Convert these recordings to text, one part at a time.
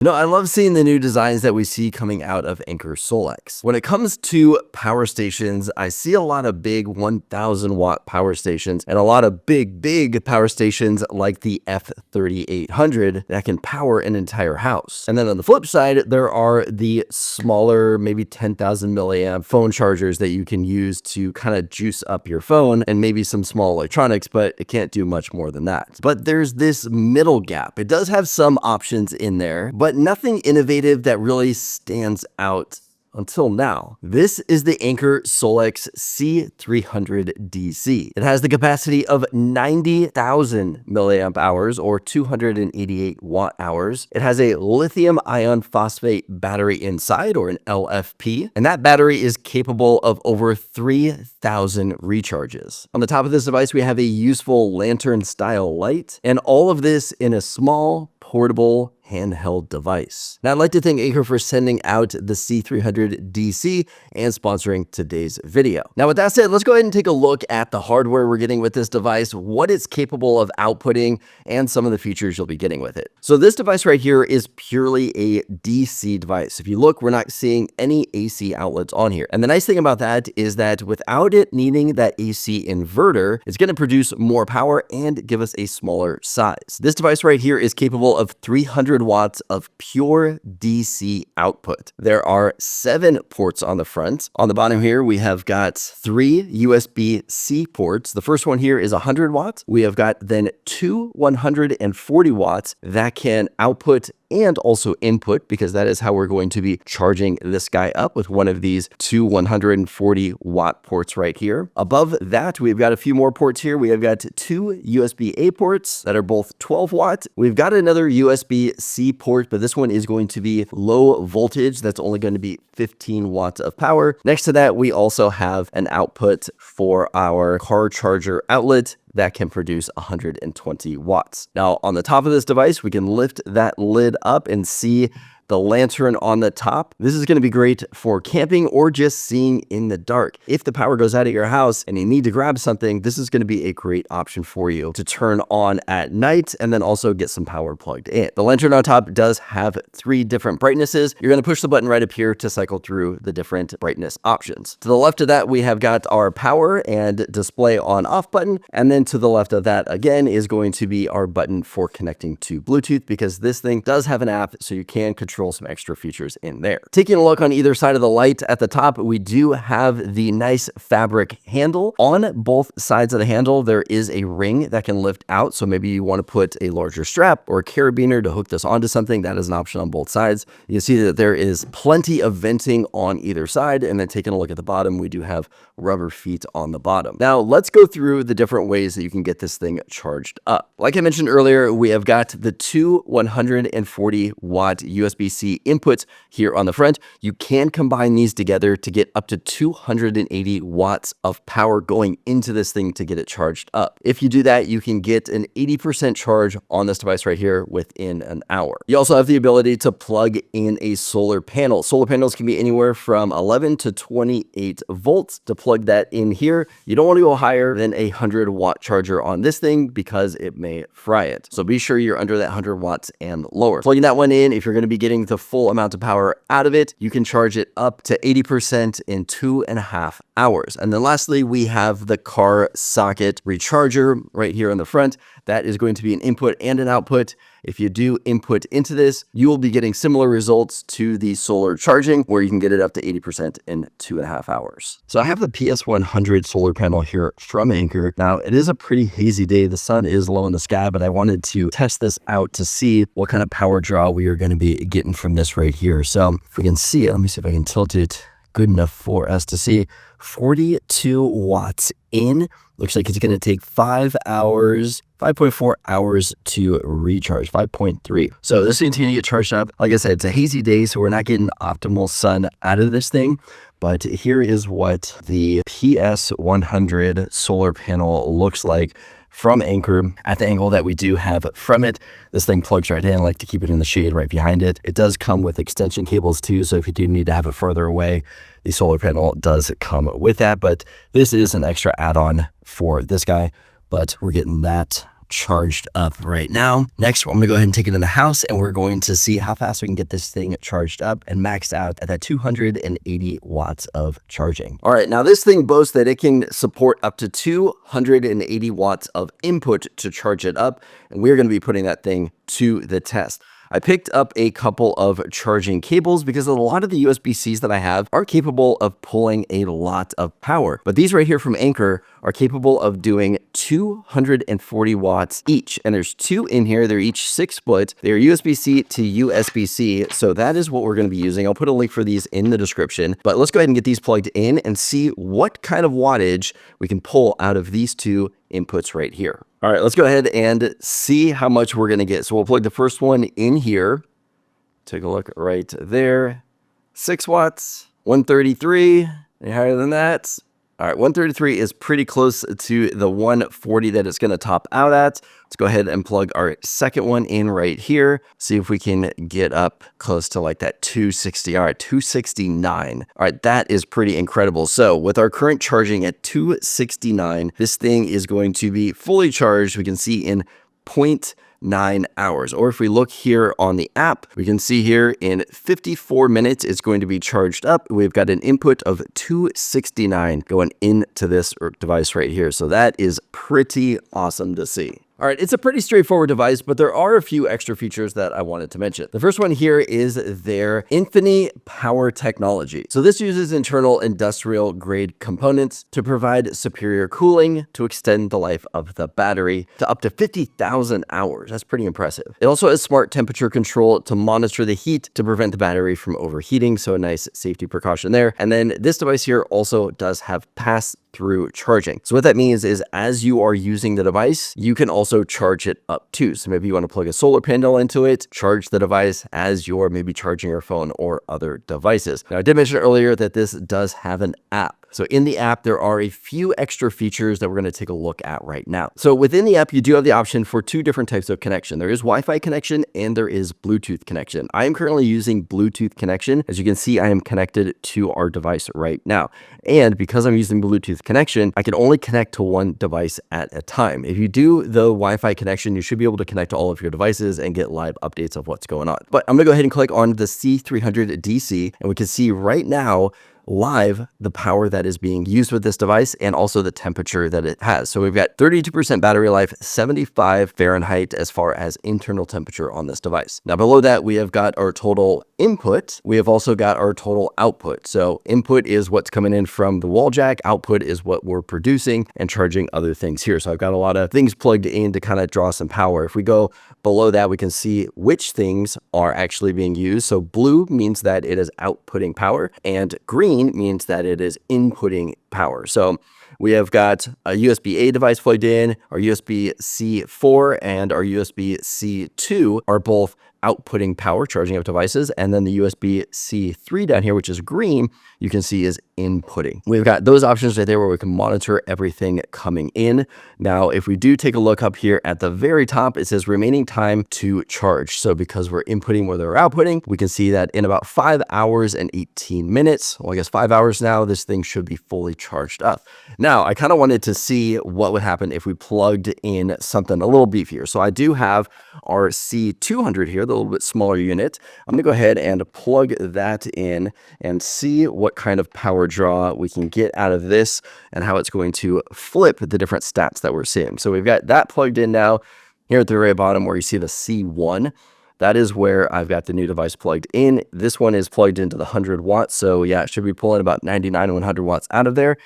I love seeing the new designs that we see coming out of Anker SOLIX. When it comes to power stations, I see a lot of big 1000 watt power stations and a lot of big power stations like the F3800 that can power an entire house. And then on the flip side, there are the smaller, maybe 10,000 milliamp phone chargers that you can use to kind of juice up your phone and maybe some small electronics, but it can't do much more than that. But there's this middle gap. It does have some options in there, but nothing innovative that really stands out until now. This is the Anker SOLIX C300 DC. It has the capacity of 90,000 milliamp hours or 288 watt hours. It has a lithium iron phosphate battery inside, or an LFP, and that battery is capable of over 3,000 recharges. On the top of this device, we have a useful lantern style light, and all of this in a small, portable, handheld device. Now, I'd like to thank Anker for sending out the C300 DC and sponsoring today's video. Now, with that said, let's go ahead and take a look at the hardware we're getting with this device, what it's capable of outputting, and some of the features you'll be getting with it. So this device right here is purely a DC device. If you look, we're not seeing any AC outlets on here. And the nice thing about that is that without it needing that AC inverter, it's going to produce more power and give us a smaller size. This device right here is capable of 300 watts of pure DC output. There are 7 ports on the front. On the bottom here, we have got 3 USB-C ports. The first one here is 100 watts. We have got then 2 140 watts that can output and also input, because that is how we're going to be charging this guy up, with one of these 2 140 watt ports right here. Above that, we've got a few more ports here. We have got 2 USB-A ports that are both 12 watt. We've got another USB-C port, but this one is going to be low voltage. That's only going to be 15 watts of power. Next to that, we also have an output for our car charger outlet that can produce 120 watts. Now, on the top of this device, we can lift that lid up and see the lantern on the top. This is going to be great for camping or just seeing in the dark. If the power goes out at your house and you need to grab something, this is going to be a great option for you to turn on at night and then also get some power plugged in. The lantern on top does have 3 different brightnesses. You're going to push the button right up here to cycle through the different brightness options. To the left of that, we have got our power and display on off button. And then to the left of that again is going to be our button for connecting to Bluetooth, because this thing does have an app, so you can control some extra features in there. Taking a look on either side of the light, at the top, we do have the nice fabric handle. On both sides of the handle, there is a ring that can lift out. So maybe you want to put a larger strap or a carabiner to hook this onto something. That is an option on both sides. You see that there is plenty of venting on either side. And then taking a look at the bottom, we do have rubber feet on the bottom. Now, let's go through the different ways that you can get this thing charged up. Like I mentioned earlier, we have got the 2 140 watt USB-C inputs here on the front. You can combine these together to get up to 280 watts of power going into this thing to get it charged up. If you do that, you can get an 80% charge on this device right here within an hour. You also have the ability to plug in a solar panel. Solar panels can be anywhere from 11 to 28 volts. To plug that in here, you don't want to go higher than a 100 watt charger on this thing because it may fry it. So be sure you're under that 100 watts and lower. Plugging that one in, if you're going to be getting the full amount of power out of it, you can charge it up to 80% in 2.5 hours. And then lastly, we have the car socket recharger right here on the front. That is going to be an input and an output. If you do input into this, you will be getting similar results to the solar charging, where you can get it up to 80% in 2.5 hours. So I have the PS100 solar panel here from Anker. Now, it is a pretty hazy day. The sun is low in the sky, but I wanted to test this out to see what kind of power draw we are going to be getting from this right here. So if we can see it, let me see if I can tilt it good enough for us to see. 42 watts in. Looks like it's going to take 5 hours, 5.4 hours to recharge, 5.3. So this thing's going to get charged up. Like I said, it's a hazy day, so we're not getting optimal sun out of this thing. But here is what the PS100 solar panel looks like from Anker at the angle that we do have from it. This thing plugs right in. I like to keep it in the shade right behind it. It does come with extension cables too, so if you do need to have it further away, the solar panel does come with that. But this is an extra add-on for this guy, but we're getting that charged up right now. Next, I'm gonna go ahead and take it in the house, and we're going to see how fast we can get this thing charged up and maxed out at that 280 watts of charging. All right, now this thing boasts that it can support up to 280 watts of input to charge it up, and we're gonna be putting that thing to the test. I picked up a couple of charging cables because a lot of the USB-Cs that I have are capable of pulling a lot of power. But these right here from Anker are capable of doing 240 watts each. And there's two in here. They're each 6 foot. They're USB-C to USB-C. So that is what we're going to be using. I'll put a link for these in the description. But let's go ahead and get these plugged in and see what kind of wattage we can pull out of these two inputs right here. All right, let's go ahead and see how much we're gonna get. So we'll plug the first one in here. Take a look right there. 6 watts, 133, any higher than that? All right, 133 is pretty close to the 140 that it's gonna top out at. Let's go ahead and plug our second one in right here. See if we can get up close to like that 260. All right, 269. All right, that is pretty incredible. So with our current charging at 269, this thing is going to be fully charged. We can see in 0.9 hours. Or if we look here on the app, we can see here in 54 minutes, it's going to be charged up. We've got an input of 269 going into this device right here. So that is pretty awesome to see. All right, it's a pretty straightforward device, but there are a few extra features that I wanted to mention. The first one here is their Infinity Power technology. So this uses internal industrial grade components to provide superior cooling to extend the life of the battery to up to 50,000 hours. That's pretty impressive. It also has smart temperature control to monitor the heat to prevent the battery from overheating. So a nice safety precaution there. And then this device here also does have pass-through charging. So what that means is as you are using the device, you can also charge it up too. So maybe you want to plug a solar panel into it, charge the device as you're maybe charging your phone or other devices. Now, I did mention earlier that this does have an app. So in the app, there are a few extra features that we're going to take a look at right now. So within the app, you do have the option for 2 different types of connection. There is Wi-Fi connection and there is Bluetooth connection. I am currently using Bluetooth connection. As you can see, I am connected to our device right now. And because I'm using Bluetooth connection, I can only connect to one device at a time. If you do the Wi-Fi connection, you should be able to connect to all of your devices and get live updates of what's going on. But I'm going to go ahead and click on the C300 DC, and we can see right now live the power that is being used with this device and also the temperature that it has. So we've got 32% battery life, 75 Fahrenheit as far as internal temperature on this device. Now below that, we have got our total input. We have also got our total output. So input is what's coming in from the wall jack. Output is what we're producing and charging other things here. So I've got a lot of things plugged in to kind of draw some power. If we go below that, we can see which things are actually being used. So blue means that it is outputting power and green means that it is inputting power. So we have got a USB-A device plugged in, our USB-C 4 and our USB-C 2 are both outputting power, charging up devices, and then the USB-C 3 down here, which is green, you can see is inputting. We've got those options right there where we can monitor everything coming in. Now, if we do take a look up here at the very top, it says remaining time to charge. So because we're inputting more than we're outputting, we can see that in about 5 hours and 18 minutes, well, I guess 5 hours now, this thing should be fully charged up. Now, I kind of wanted to see what would happen if we plugged in something a little beefier. So I do have our C200 here, the little bit smaller unit. I'm gonna go ahead and plug that in and see what kind of power draw we can get out of this and how it's going to flip the different stats that we're seeing. So we've got that plugged in now. Here at the very bottom where you see the C1, that is where I've got the new device plugged in. This one is plugged into the 100 watts. So yeah, it should be pulling about 99 to 100 watts out of there.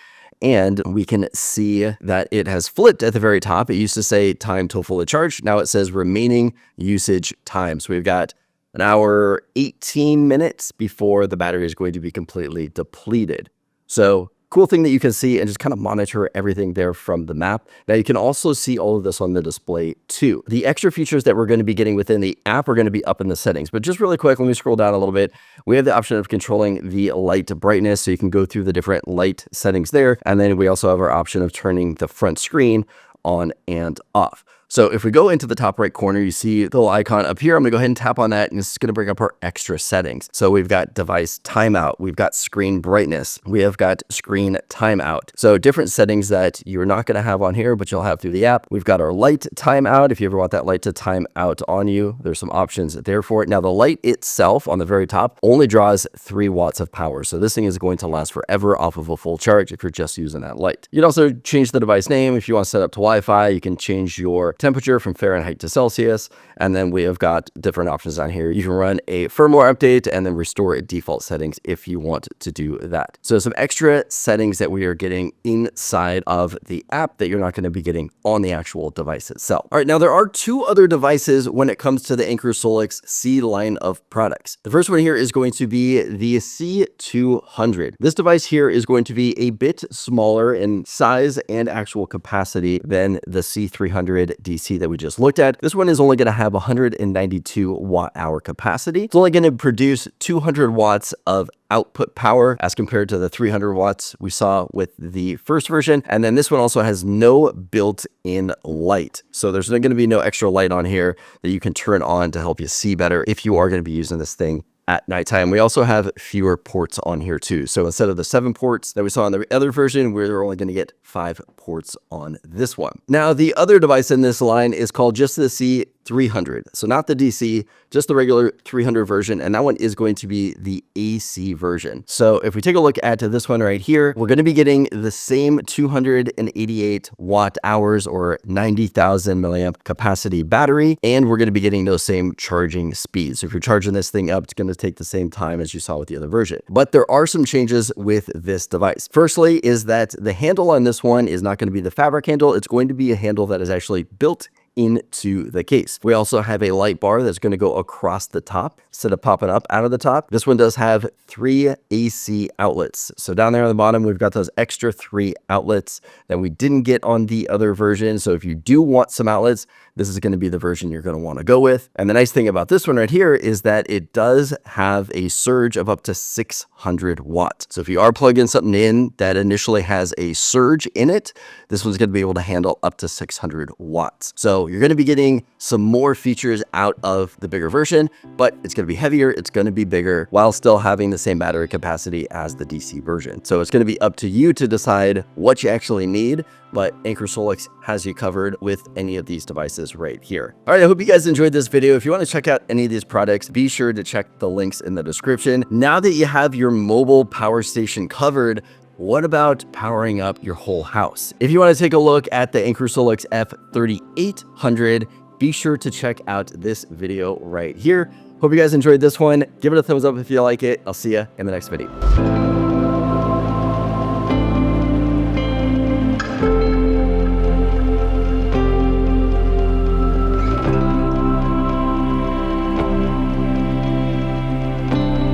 And we can see that it has flipped at the very top. It used to say time till fully charged. Now it says remaining usage time. So we've got an hour, 18 minutes before the battery is going to be completely depleted. So cool thing that you can see and just kind of monitor everything there from the map. Now you can also see all of this on the display too. The extra features that we're going to be getting within the app are going to be up in the settings, but just really quick, let me scroll down a little bit. We have the option of controlling the light brightness, so you can go through the different light settings there. And then we also have our option of turning the front screen on and off. So if we go into the top right corner, you see the little icon up here. I'm gonna go ahead and tap on that, and it's gonna bring up our extra settings. So we've got device timeout, we've got screen brightness, we have got screen timeout. So different settings that you're not gonna have on here, but you'll have through the app. We've got our light timeout. If you ever want that light to time out on you, there's some options there for it. Now the light itself on the very top only draws 3 watts of power. So this thing is going to last forever off of a full charge if you're just using that light. You can also change the device name. If you want to set up to Wi-Fi, you can change your temperature from Fahrenheit to Celsius. And then we have got different options on here. You can run a firmware update and then restore default settings if you want to do that. So some extra settings that we are getting inside of the app that you're not going to be getting on the actual device itself. All right, now there are 2 other devices when it comes to the Anker SOLIX C line of products. The first one here is going to be the C200. This device here is going to be a bit smaller in size and actual capacity than the C300 DC that we just looked at. This one is only going to have 192 watt hour capacity. It's only going to produce 200 watts of output power as compared to the 300 watts we saw with the first version. And then this one also has no built-in light. So there's going to be no extra light on here that you can turn on to help you see better if you are going to be using this thing at nighttime. We also have fewer ports on here too. So instead of the 7 ports that we saw in the other version, we're only going to get 5 ports on this one. Now, the other device in this line is called just the C300. So not the DC, just the regular 300 version. And that one is going to be the AC version. So if we take a look at this one right here, we're going to be getting the same 288 watt hours or 90,000 milliamp capacity battery. And we're going to be getting those same charging speeds. So if you're charging this thing up, it's going to take the same time as you saw with the other version. But there are some changes with this device. Firstly is that the handle on this one is not going to be the fabric handle. It's going to be a handle that is actually built into the case. We also have a light bar that's going to go across the top instead of popping up out of the top. This one does have 3 AC outlets. So down there on the bottom, we've got those extra 3 outlets that we didn't get on the other version. So if you do want some outlets, this is going to be the version you're going to want to go with. And the nice thing about this one right here is that it does have a surge of up to 600 watts. So if you are plugging something in that initially has a surge in it, this one's going to be able to handle up to 600 watts. So you're going to be getting some more features out of the bigger version, but it's going to be heavier, it's going to be bigger, while still having the same battery capacity as the DC version. So it's going to be up to you to decide what you actually need, but Anker SOLIX has you covered with any of these devices right here. All right, I hope you guys enjoyed this video. If you want to check out any of these products, be sure to check the links in the description. Now that you have your mobile power station covered, what about powering up your whole house? If you want to take a look at the Anker SOLIX F3800, be sure to check out this video right here. Hope you guys enjoyed this one. Give it a thumbs up if you like it. I'll see you in the next video.